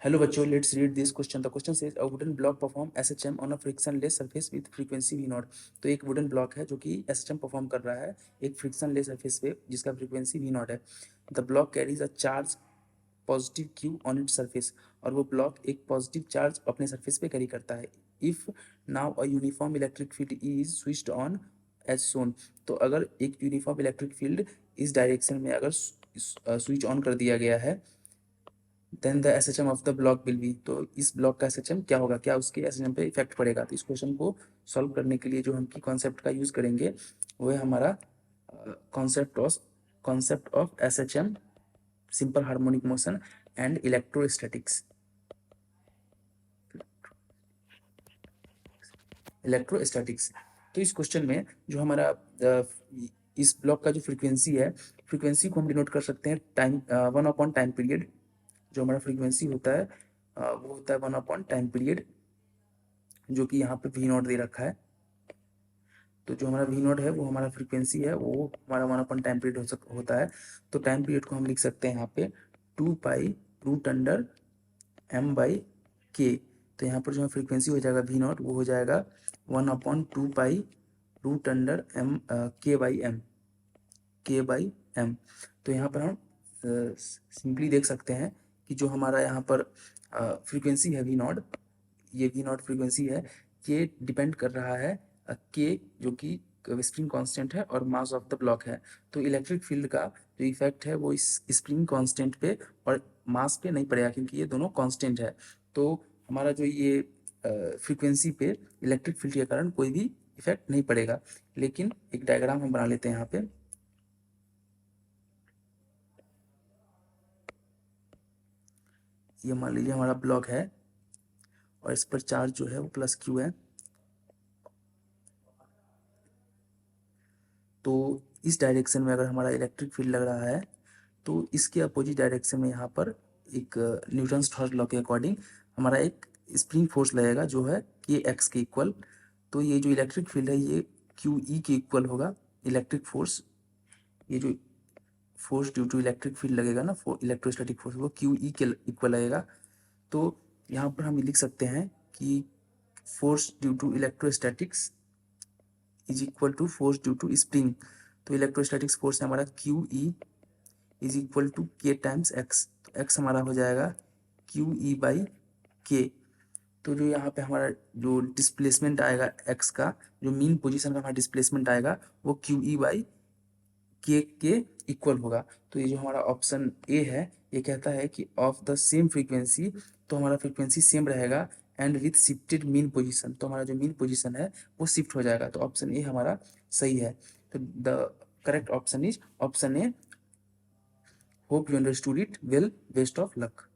Hello बच्चों, let's read this question. The question says a wooden block perform SHM on a frictionless surface with frequency v naught. तो एक wooden block है जो कि SHM perform कर रहा है एक फ्रिक्शनलेस सरफेस पे जिसका फ्रीक्वेंसी वी नॉट है। The block carries a charge positive q on it surface, और वो ब्लॉक एक पॉजिटिव चार्ज अपने सरफेस पे कैरी करता है। If now a uniform electric field is switched on as shown, तो अगर एक यूनिफॉर्म इलेक्ट्रिक फील्ड इस डायरेक्शन में अगर स्विच ऑन कर दिया गया है, then the SHM of the block will be, तो इस ब्लॉक का एसएचएम क्या होगा, क्या उसके एसएचएम पे इफेक्ट पड़ेगा। तो इस क्वेश्चन को सॉल्व करने के लिए जो हम की कॉन्सेप्ट का यूज करेंगे वो है हमारा concept of SHM, simple harmonic motion and electrostatics. तो इस क्वेश्चन में जो हमारा इस ब्लॉक का जो फ्रीक्वेंसी है, फ्रीक्वेंसी को हम डिनोट कर सकते हैं टाइम 1 टाइम पीरियड। जो हमारा फ्रीक्वेंसी होता है वो होता है 1 टाइम पीरियड, जो कि यहाँ पे वी नॉट दे रखा है। तो जो हमारा वी नॉट है वो हमारा फ्रीक्वेंसी है, वो हमारा 1 टाइम पीरियड होता है। तो टाइम पीरियड को हम लिख सकते हैं यहाँ पे 2 पाई रूट अंडर m/k। तो यहाँ पर जो फ्रीक्वेंसी हो जाएगा वी नॉट, वो हो जाएगा 1/2 पाई रूट अंडर k/m। तो यहाँ पर हम सिंपली देख सकते हैं कि जो हमारा यहाँ पर फ्रीक्वेंसी है वी नॉट, ये वी नॉट फ्रीक्वेंसी है, ये डिपेंड कर रहा है के, जो कि स्प्रिंग कांस्टेंट है और मास ऑफ द ब्लॉक है। तो इलेक्ट्रिक फील्ड का जो इफेक्ट है वो इस स्प्रिंग कांस्टेंट पे और मास पे नहीं पड़ेगा, क्योंकि ये दोनों कांस्टेंट है। तो हमारा जो ये फ्रीक्वेंसी पे इलेक्ट्रिक फील्ड के कारण कोई भी इफेक्ट नहीं पड़ेगा। लेकिन एक डायग्राम हम बना लेते हैं यहाँ पे। ये मान लीजिए हमारा ब्लॉक है और इस पर चार्ज जो है वो प्लस क्यू है। तो इस डायरेक्शन में अगर हमारा इलेक्ट्रिक फील्ड लग रहा है तो इसके अपोजिट डायरेक्शन में यहाँ पर एक न्यूटन्स थर्ड लॉ के अकॉर्डिंग हमारा एक स्प्रिंग फोर्स लगेगा जो है के एक्स के इक्वल। तो ये जो इलेक्ट्रिक फील्ड है ये क्यू ई के इक्वल होगा। इलेक्ट्रिक फोर्स, ये जो force due to electric field लगेगा ना, इलेक्ट्रोस्टैटिक फोर्स, वो क्यू ई के इक्वल लगेगा। तो यहाँ पर हम लिख सकते हैं कि force due to electrostatics is equal to force due to spring. तो इलेक्ट्रोस्टैटिक्स फोर्स है हमारा q E is equal to k times x. तो एक्स हमारा हो जाएगा क्यू ई बाई के। तो जो यहाँ पे हमारा जो डिस्प्लेसमेंट आएगा एक्स का, जो मीन पोजीशन का हमारा डिस्प्लेसमेंट आएगा वो क्यू ई बाई के इक्वल होगा। तो ये जो हमारा ऑप्शन ए है ये कहता है कि ऑफ द सेम फ्रीक्वेंसी, तो हमारा फ्रीक्वेंसी सेम रहेगा and with shifted mean position, तो हमारा जो मीन पोजीशन है वो शिफ्ट हो जाएगा। तो ऑप्शन ए हमारा सही है। तो the correct option is option A. Hope you understood it well, best of luck.